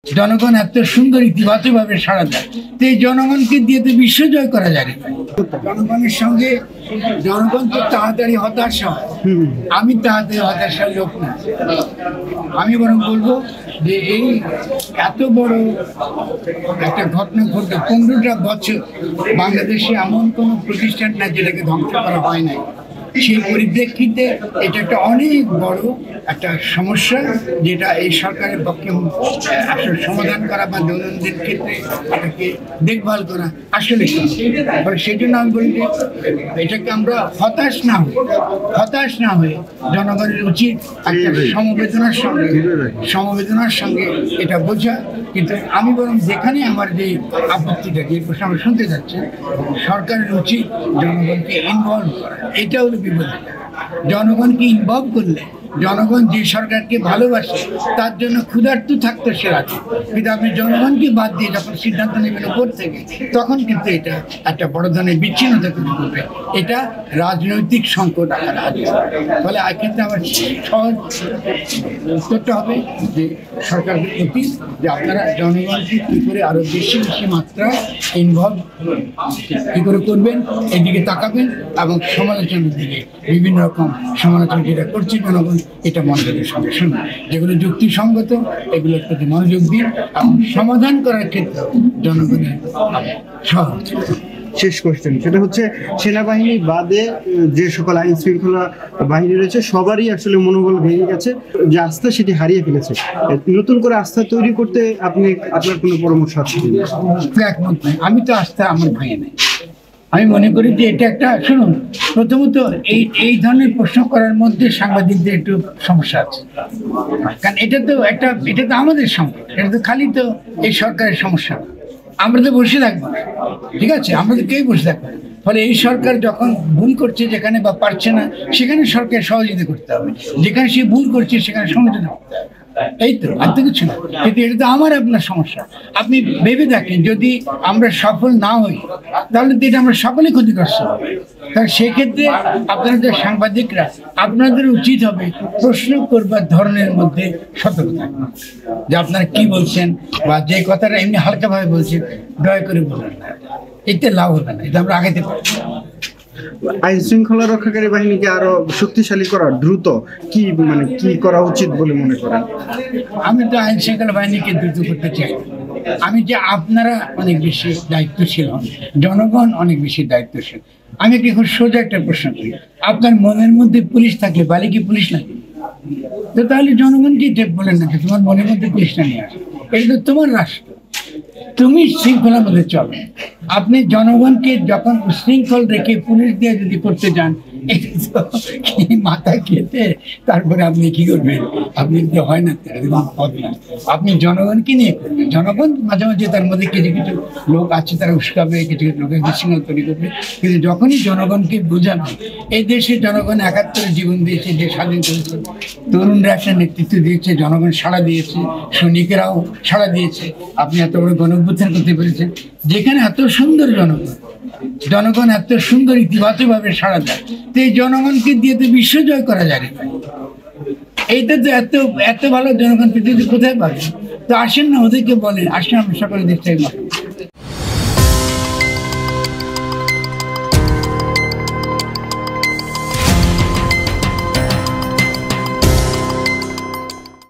জনগণ এত সুন্দর ইতিবাচকভাবে সাড়া দেয়, তো এই জনগণকে দিয়ে তো বিশ্ব জয় করা যায় না। জনগণের সঙ্গে জনগণ তো তাড়াতাড়ি হতাশ হয়, আমি তাড়াতাড়ি হতাশার লোক না। আমি বরং বলবো যে এই এত বড় একটা ঘটনা ঘটে 15টা বছর বাংলাদেশে এমন কোনো প্রতিষ্ঠান না যেটাকে ধ্বংস করা হয় নাই। সেই পরিপ্রেক্ষিতে এটা একটা অনেক বড় একটা সমস্যা, যেটা এই সরকারের পক্ষে আসলে সমাধান করা বা দৈনন্দিন ক্ষেত্রে এটাকে দেখভাল করা আসলে সেই জন্য আমি বলি যে এটাকে আমরা হতাশ না হয়ে জনগণের উচিত একটা সমবেদনার সঙ্গে এটা বোঝা। কিন্তু আমি বরং যেখানে আমার যে আপত্তিটা, যে প্রশ্ন আমরা শুনতে যাচ্ছি, সরকারের উচিত জনগণকে ইনভলভ করা। এটা হলো বিপদ। জনগণকে ইনভলভ করলে জনগণ যে সরকারকে ভালোবাসে তার জন্য ক্ষুধার্ত থাকতো সে রাখে, কিন্তু আপনি জনগণকে বাদ দিয়ে যখন সিদ্ধান্ত নেবেন উপর থেকে, তখন কিন্তু এটা একটা বড় ধরনের বিচ্ছিন্নতা তৈরি করবে। এটা রাজনৈতিক সংকট আকার আছে। ফলে এক্ষেত্রে আমার সহজ উত্তরটা হবে যে সরকারের উচিত যে আপনারা জনগণকে কী করে আরও বেশি মাত্রায় ইনভলভ কী করে করবেন, এদিকে তাকাবেন এবং সমালোচনার দিকে বিভিন্ন রকম সমালোচনা যেটা করছে জনগণ, এটা মনোযোগের সঙ্গে শুনুন। যেগুলো যুক্তিসঙ্গত এগুলোর প্রতি মনোযোগ দিন এবং সমাধান করার ক্ষেত্রে জনগণের সহজ। শেষ কোশ্চেন, সেটা হচ্ছে সেনাবাহিনী বাদে যে সকল আইন শৃঙ্খলা বাহিনী রয়েছে সবারই আসলে মনোবল ভেঙে গেছে, যে আস্থা সেটি হারিয়ে ফেলেছে। নতুন করে আস্থা তৈরি করতে আপনার কোনো পরামর্শ আছে? একমত নয়, আমি তো আস্থা আমার ভেঙে নেই। আমি মনে করি যে এটা একটা, শুনুন, প্রথমত এই ধরনের প্রশ্ন করার মধ্যে সাংবাদিকদের একটু সমস্যা আছে, কারণ এটা তো আমাদের সংকট, এটা তো খালি তো এই সরকারের সমস্যা। আমরা তো বসে থাকবো, ঠিক আছে, আমরা তো কেউ বসে থাকবো। ফলে এই সরকার যখন ভুল করছে যেখানে বা পারছে না, সেখানে সরকার সহযোগিতা করতে হবে, যেখানে সে ভুল করছে সেখানে সমালোচনা করতে হবে। এই তো, আর তো কিছু না। কিন্তু এটা তো আমার আপনার সমস্যা। আপনি ভেবে দেখেন, যদি আমরা সফল না হই তাহলে তো এটা আমরা সকলে ক্ষতিগ্রস্ত হবে। কারণ সেক্ষেত্রে আপনারা যে সাংবাদিকরা, আপনাদের উচিত হবে প্রশ্ন করবার ধরনের মধ্যে সতর্ক থাকবেন, যে আপনারা কি বলছেন বা যে কথাটা এমনি হালকাভাবে বলছেন দয়া করে বলবেন না, এতে লাভ হবে না, এটা আমরা আগাতে পারি। আইন শৃঙ্খলা রক্ষাকারী বাহিনীকে আরো শক্তিশালী করা দ্রুত কি করা উচিত বলে মনে করেন? আমি তো আইন শৃঙ্খলা বাহিনীকে দ্রুত করতে চাই। আমি যে আপনারা অনেক বেশি দায়িত্বশীল হন, জনগণ অনেক বেশি দায়িত্বশীল। আমি খুব সোজা একটা প্রশ্ন করি, আপনার মনের মধ্যে পুলিশ থাকলে বালি কি পুলিশ লাগে? তো তাহলে জনগণকে বলেন না তোমার মনের মধ্যে পুলিশটা নিয়ে আসে, এটা তো তোমার রাষ্ট্র, তুমি শৃঙ্খলার মধ্যে চলো। আপনি জনগণকে যখন শৃঙ্খল রেখে পুলিশ দিয়ে যদি করতে যান, মাথা খেতে তারপরে আপনি কি করবেন? আপনি তো হয় না, পথ না। আপনি জনগণকে নিয়ে করবেন। জনগণ মাঝে মাঝে তার মধ্যে কিছু কিছু লোক আছে, তারা উস্কাবে, কিছু কিছু লোকের বিশৃঙ্খলা তৈরি করবে, কিন্তু যখনই জনগণকে বোঝাবে, এই দেশে জনগণ 71 জীবন দিয়েছে, যে স্বাধীন করেছে, তরুণরা একটা নেতৃত্ব দিয়েছে, জনগণ সাড়া দিয়েছে, সৈনিকেরাও সাড়া দিয়েছে। আপনি এত বড় গণঅভ্যুত্থান করতে পেরেছেন, যেখানে এত সুন্দর জনগণ এত সুন্দর ইতিবাচকভাবে সাড়া দেয়, তো এই জনগণকে দিয়ে তো বিশ্ব জয় করা যায় না। এইটা তো এত ভালো জনগণ পৃথিবীতে কোথায় পাবে? তো আসেন না, ওদেরকে বলেন, আসেন আমরা সকলে দেশ থেকে